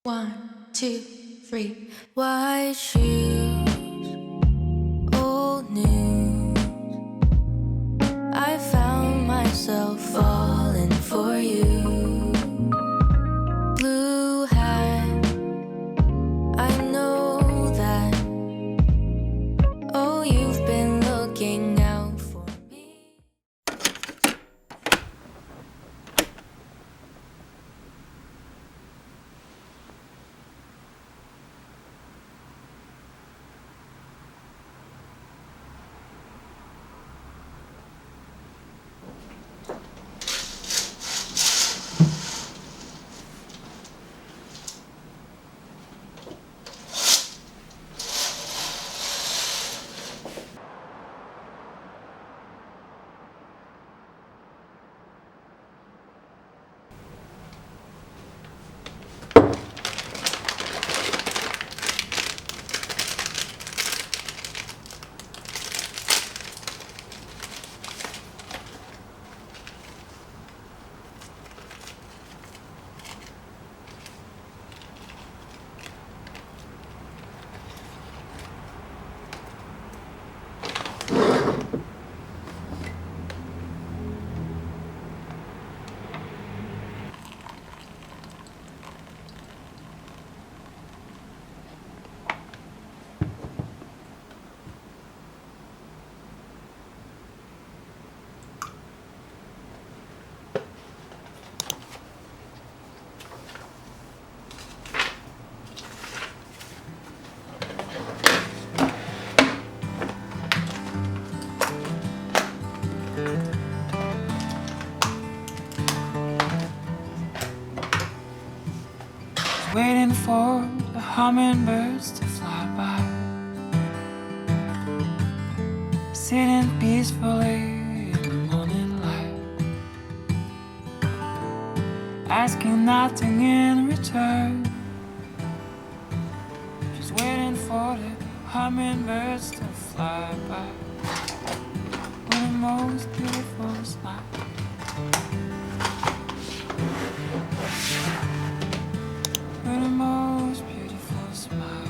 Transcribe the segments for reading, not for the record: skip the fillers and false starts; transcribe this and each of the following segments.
1, 2, 3. White shoes, old news. I found myself falling for you. Blue hat, I know that. Oh, you've been looking out for me. Waiting for the hummingbirds to fly by, sitting peacefully in the morning light, asking nothing in return. Just waiting for the hummingbirds to fly by with the most beautiful smile. With the most beautiful smile.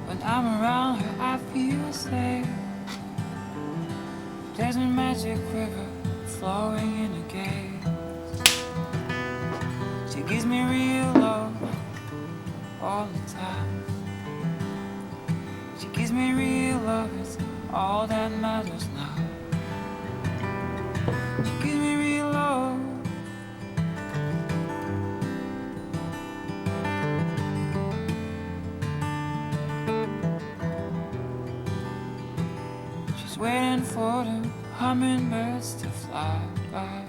When I'm around her, I feel safe. There's a magic river flowing in a gate. She gives me real love all the time. She gives me real love, it's all that matters now. She gives me real love. She's waiting for the hummingbirds to fly by.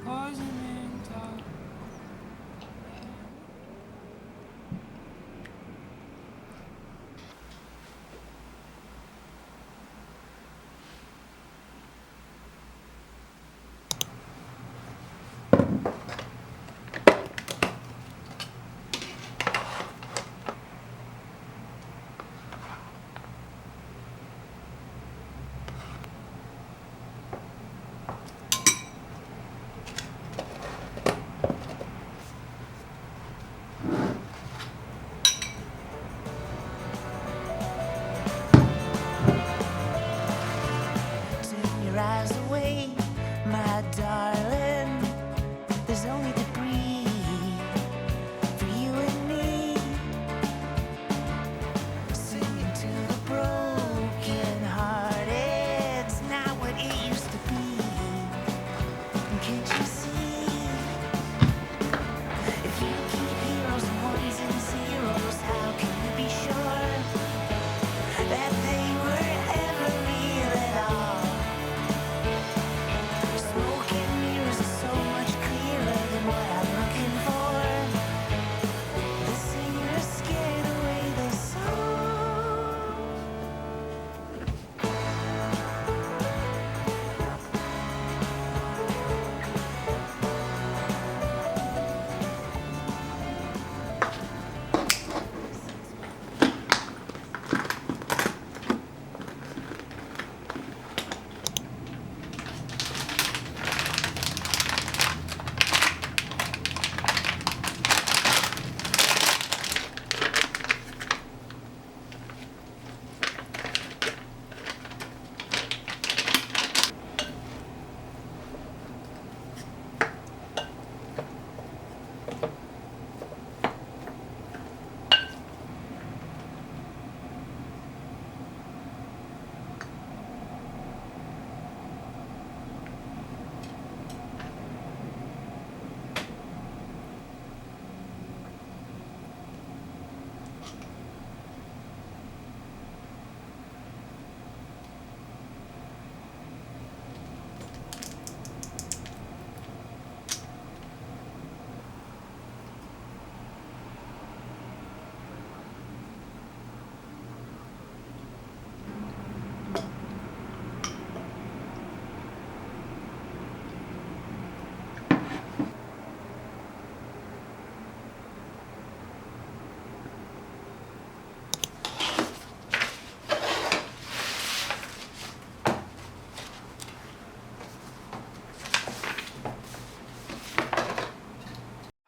Poisoning dark. Take your eyes away, my darling. There's only debris for you and me. Singing to the broken hearted, it's not what it used to be. And can't you see? If you keep heroes and ones and zeros, how can you be sure that they were ever real at all?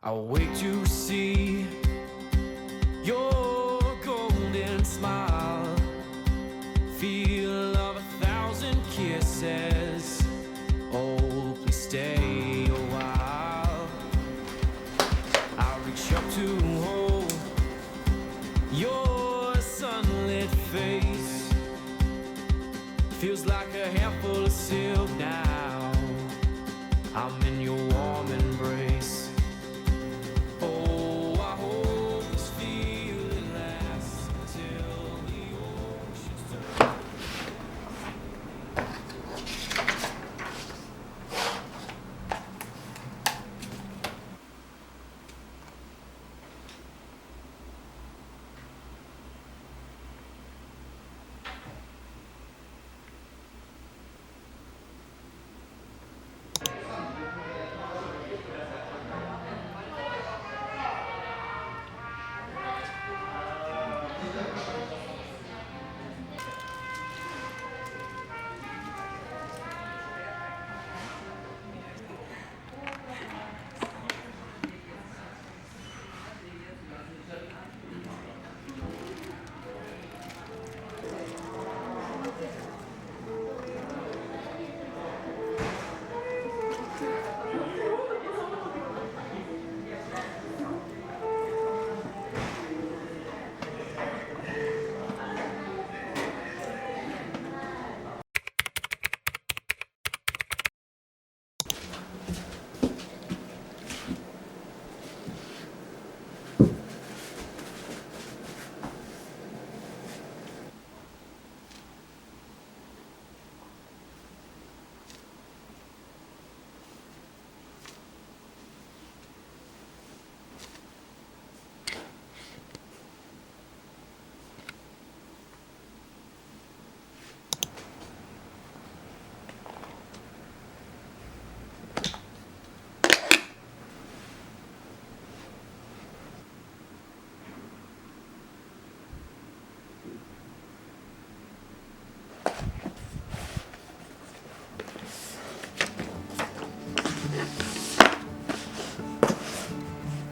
I'll wait to see your golden smile, feel of 1,000 kisses. Oh, please stay a while. I'll reach up to hold your sunlit face. Feels like a handful of silk now. I'm in your warm embrace. Oh, I hope this feeling lasts until the ocean's done.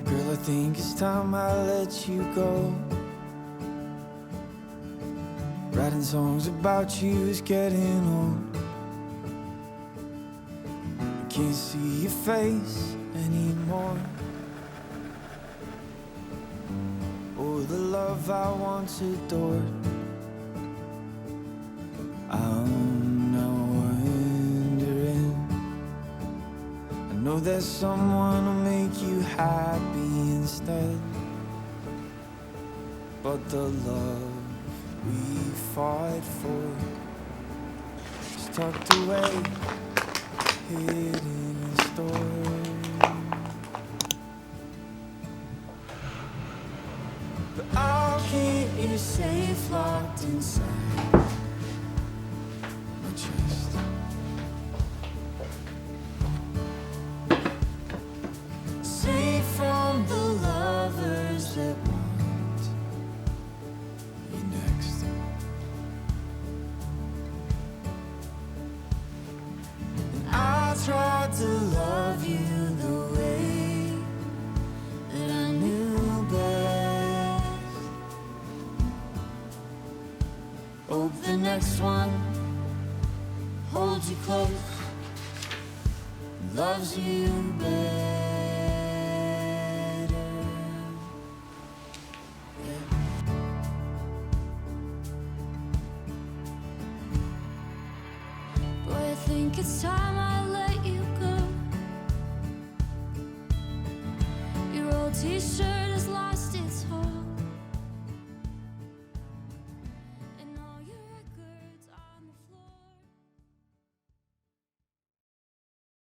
Girl, I think it's time I let you go. Writing songs about you is getting old. I can't see your face anymore, or the love I once adored. I'm now wondering, I know there's someone who'll make you happy instead, but the love we fought for is tucked away, hidden in store. But I'll keep you safe, locked inside my chest. Safe from the lovers that want you next. And I tried to love you the way that I knew best. Hope the next one holds you close, loves you better. Boy, I think it's time I let you go. Your old t-shirt